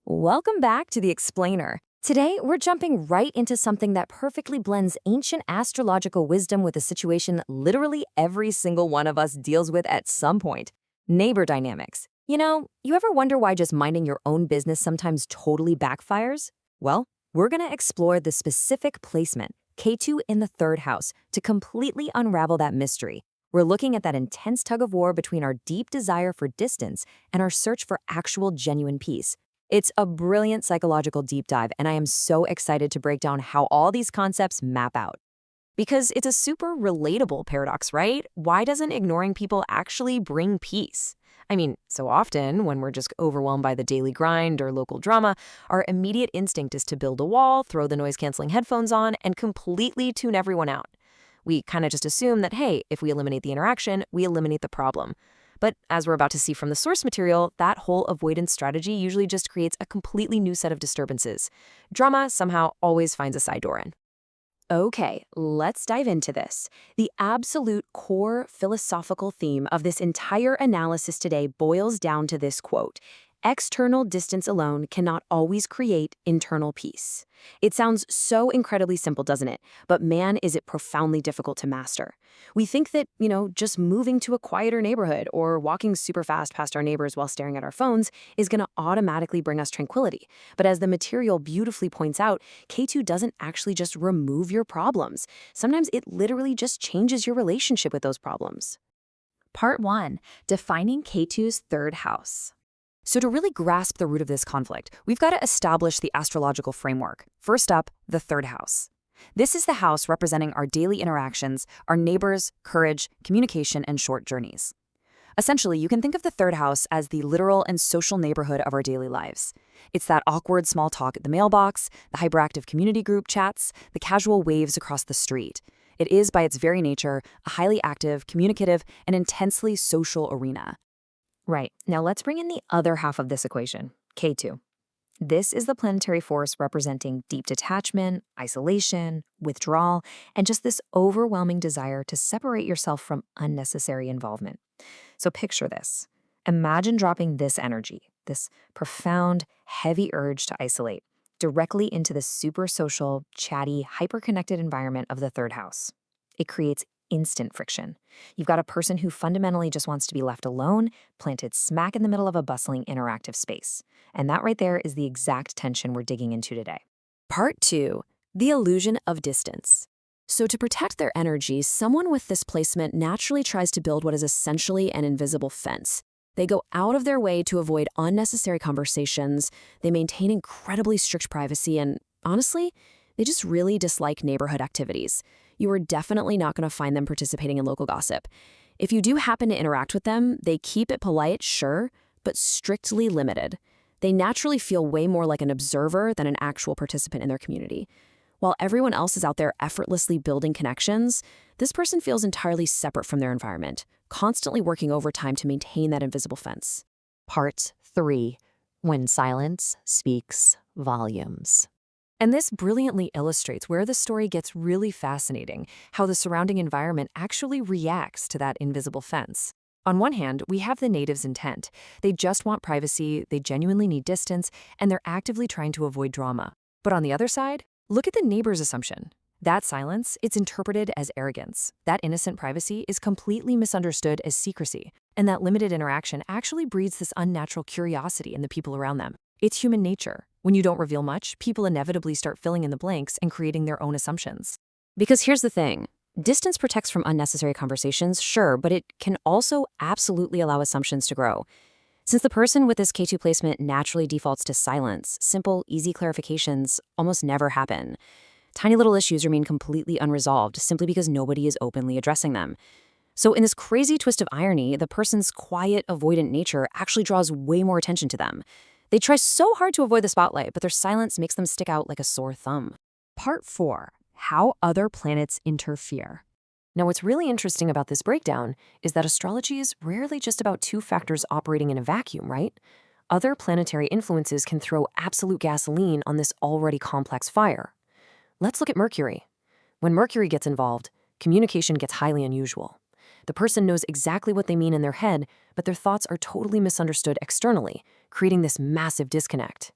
Welcome back to The Explainer. Today, we're jumping right into something that perfectly blends ancient astrological wisdom with a situation literally every single one of us deals with at some point: neighbor dynamics. You ever wonder why just minding your own business sometimes totally backfires? Well, we're going to explore the specific placement, Ketu in the third house, to completely unravel that mystery. We're looking at that intense tug of war between our deep desire for distance and our search for actual genuine peace. It's a brilliant psychological deep dive, and I am so excited to break down how all these concepts map out. Because it's a super relatable paradox, right? Why doesn't ignoring people actually bring peace? I mean, so often when we're just overwhelmed by the daily grind or local drama, our immediate instinct is to build a wall, throw the noise-canceling headphones on, and completely tune everyone out. We kind of just assume that, hey, if we eliminate the interaction, we eliminate the problem. But as we're about to see from the source material, that whole avoidance strategy usually just creates a completely new set of disturbances. Drama somehow always finds a side door in. Okay, let's dive into this. The absolute core philosophical theme of this entire analysis today boils down to this quote: external distance alone cannot always create internal peace. It sounds so incredibly simple, doesn't it? But man, is it profoundly difficult to master. We think that, just moving to a quieter neighborhood or walking super fast past our neighbors while staring at our phones is going to automatically bring us tranquility. But as the material beautifully points out, K2 doesn't actually just remove your problems. Sometimes it literally just changes your relationship with those problems. Part 1. Defining K2's third house. So to really grasp the root of this conflict, we've got to establish the astrological framework. First up, the third house. This is the house representing our daily interactions, our neighbors, courage, communication, and short journeys. Essentially, you can think of the third house as the literal and social neighborhood of our daily lives. It's that awkward small talk at the mailbox, the hyperactive community group chats, the casual waves across the street. It is, by its very nature, a highly active, communicative, and intensely social arena. Right, now let's bring in the other half of this equation, K2. This is the planetary force representing deep detachment, isolation, withdrawal, and just this overwhelming desire to separate yourself from unnecessary involvement. So picture this. Imagine dropping this energy, this profound, heavy urge to isolate, directly into the super social, chatty, hyper-connected environment of the third house. It creates instant friction. You've got a person who fundamentally just wants to be left alone, planted smack in the middle of a bustling, interactive space. And that right there is the exact tension we're digging into today. Part 2. The illusion of distance. So to protect their energy, someone with this placement naturally tries to build what is essentially an invisible fence. They go out of their way to avoid unnecessary conversations, they maintain incredibly strict privacy, and honestly, they just really dislike neighborhood activities. You are definitely not going to find them participating in local gossip. If you do happen to interact with them, they keep it polite, sure, but strictly limited. They naturally feel way more like an observer than an actual participant in their community. While everyone else is out there effortlessly building connections, this person feels entirely separate from their environment, constantly working overtime to maintain that invisible fence. Part 3. When silence speaks volumes. And this brilliantly illustrates where the story gets really fascinating, how the surrounding environment actually reacts to that invisible fence. On one hand, we have the natives' intent. They just want privacy, they genuinely need distance, and they're actively trying to avoid drama. But on the other side, look at the neighbor's assumption. That silence, it's interpreted as arrogance. That innocent privacy is completely misunderstood as secrecy. And that limited interaction actually breeds this unnatural curiosity in the people around them. It's human nature. When you don't reveal much, people inevitably start filling in the blanks and creating their own assumptions. Because here's the thing. Distance protects from unnecessary conversations, sure, but it can also absolutely allow assumptions to grow. Since the person with this K2 placement naturally defaults to silence, simple, easy clarifications almost never happen. Tiny little issues remain completely unresolved simply because nobody is openly addressing them. So in this crazy twist of irony, the person's quiet, avoidant nature actually draws way more attention to them. They try so hard to avoid the spotlight, but their silence makes them stick out like a sore thumb. Part 4. How other planets interfere. Now, what's really interesting about this breakdown is that astrology is rarely just about two factors operating in a vacuum, right? Other planetary influences can throw absolute gasoline on this already complex fire. Let's look at Mercury. When Mercury gets involved, communication gets highly unusual. The person knows exactly what they mean in their head, but their thoughts are totally misunderstood externally, creating this massive disconnect.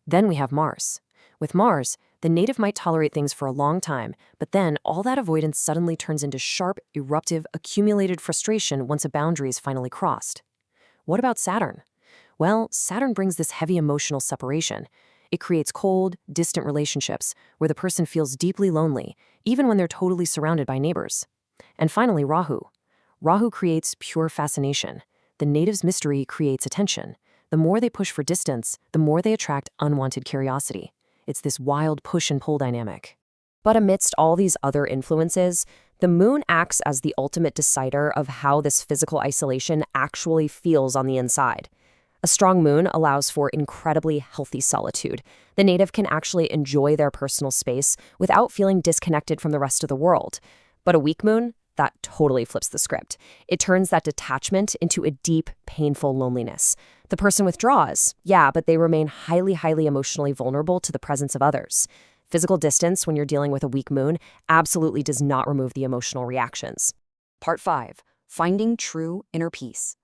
Then we have Mars. With Mars, the native might tolerate things for a long time, but then all that avoidance suddenly turns into sharp, eruptive, accumulated frustration once a boundary is finally crossed. What about Saturn? Well, Saturn brings this heavy emotional separation. It creates cold, distant relationships where the person feels deeply lonely, even when they're totally surrounded by neighbors. And finally, Rahu. Rahu creates pure fascination. The native's mystery creates attention. The more they push for distance, the more they attract unwanted curiosity. It's this wild push and pull dynamic. But amidst all these other influences, the moon acts as the ultimate decider of how this physical isolation actually feels on the inside. A strong moon allows for incredibly healthy solitude. The native can actually enjoy their personal space without feeling disconnected from the rest of the world. But a weak moon, that totally flips the script. It turns that detachment into a deep, painful loneliness. The person withdraws, yeah, but they remain highly, highly emotionally vulnerable to the presence of others. Physical distance when you're dealing with a weak moon absolutely does not remove the emotional reactions. Part 5. Finding true inner peace.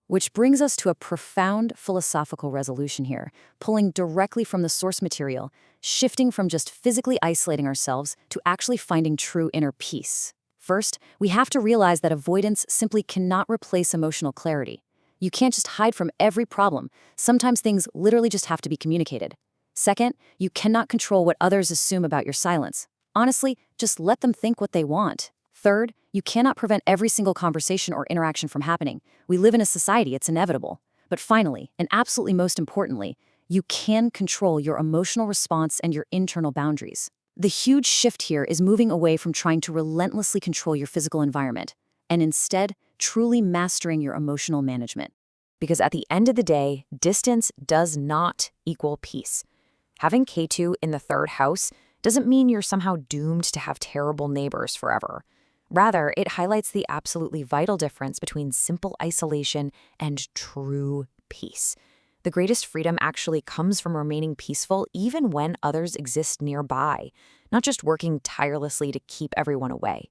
Which brings us to a profound philosophical resolution here, pulling directly from the source material, shifting from just physically isolating ourselves to actually finding true inner peace. First, we have to realize that avoidance simply cannot replace emotional clarity. You can't just hide from every problem. Sometimes things literally just have to be communicated. Second, you cannot control what others assume about your silence. Honestly, just let them think what they want. Third, you cannot prevent every single conversation or interaction from happening. We live in a society, it's inevitable. But finally, and absolutely most importantly, you can control your emotional response and your internal boundaries. The huge shift here is moving away from trying to relentlessly control your physical environment, and instead, truly mastering your emotional management. Because at the end of the day, distance does not equal peace. Having Ketu in the third house doesn't mean you're somehow doomed to have terrible neighbors forever. Rather, it highlights the absolutely vital difference between simple isolation and true peace. The greatest freedom actually comes from remaining peaceful even when others exist nearby, not just working tirelessly to keep everyone away.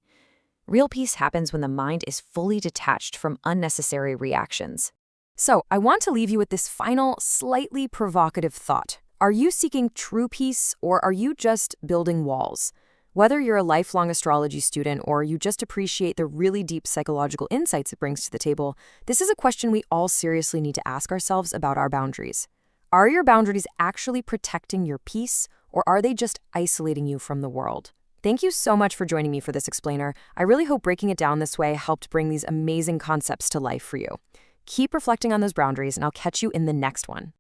Real peace happens when the mind is fully detached from unnecessary reactions. So, I want to leave you with this final, slightly provocative thought. Are you seeking true peace, or are you just building walls? Whether you're a lifelong astrology student or you just appreciate the really deep psychological insights it brings to the table, this is a question we all seriously need to ask ourselves about our boundaries. Are your boundaries actually protecting your peace, or are they just isolating you from the world? Thank you so much for joining me for this explainer. I really hope breaking it down this way helped bring these amazing concepts to life for you. Keep reflecting on those boundaries, and I'll catch you in the next one.